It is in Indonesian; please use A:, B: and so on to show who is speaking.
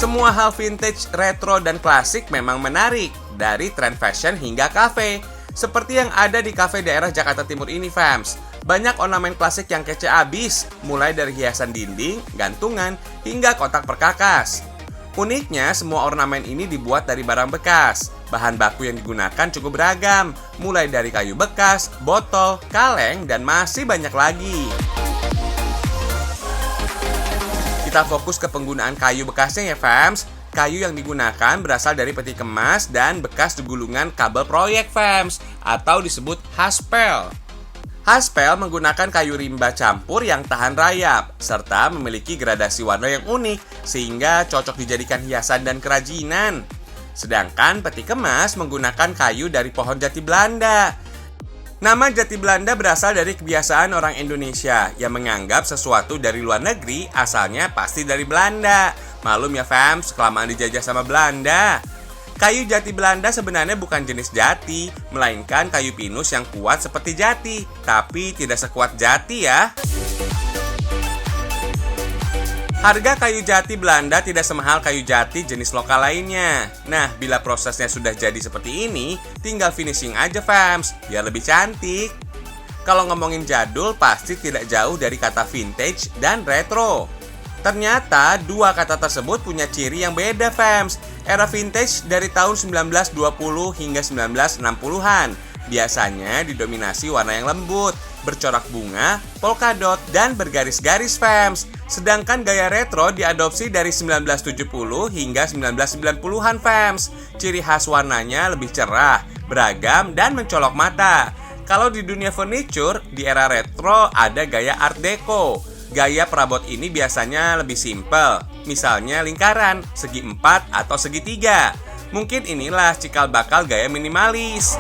A: Semua hal vintage, retro, dan klasik memang menarik, dari tren fashion hingga kafe. Seperti yang ada di kafe daerah Jakarta Timur ini, fams. Banyak ornamen klasik yang kece abis, mulai dari hiasan dinding, gantungan, hingga kotak perkakas. Uniknya, semua ornamen ini dibuat dari barang bekas. Bahan baku yang digunakan cukup beragam, mulai dari kayu bekas, botol, kaleng, dan masih banyak lagi. Kita fokus ke penggunaan kayu bekasnya ya, fams. Kayu yang digunakan berasal dari peti kemas dan bekas gulungan kabel proyek, fams, atau disebut haspel. Haspel menggunakan kayu rimba campur yang tahan rayap, serta memiliki gradasi warna yang unik, sehingga cocok dijadikan hiasan dan kerajinan. Sedangkan peti kemas menggunakan kayu dari pohon jati Belanda. Nama jati Belanda berasal dari kebiasaan orang Indonesia yang menganggap sesuatu dari luar negeri asalnya pasti dari Belanda. Malum ya fams, kelamaan dijajah sama Belanda. Kayu jati Belanda sebenarnya bukan jenis jati, melainkan kayu pinus yang kuat seperti jati, tapi tidak sekuat jati ya. Harga kayu jati Belanda tidak semahal kayu jati jenis lokal lainnya. Nah, bila prosesnya sudah jadi seperti ini, tinggal finishing aja fams, biar lebih cantik. Kalau ngomongin jadul, pasti tidak jauh dari kata vintage dan retro. Ternyata, dua kata tersebut punya ciri yang beda fams. Era vintage dari tahun 1920 hingga 1960-an. Biasanya didominasi warna yang lembut, bercorak bunga, polkadot, dan bergaris-garis fams. Sedangkan gaya retro diadopsi dari 1970 hingga 1990-an fams. Ciri khas warnanya lebih cerah, beragam, dan mencolok mata. Kalau di dunia furniture, di era retro ada gaya art deco. Gaya perabot ini biasanya lebih simpel, misalnya lingkaran, segi 4 atau segitiga. Mungkin inilah cikal bakal gaya minimalis.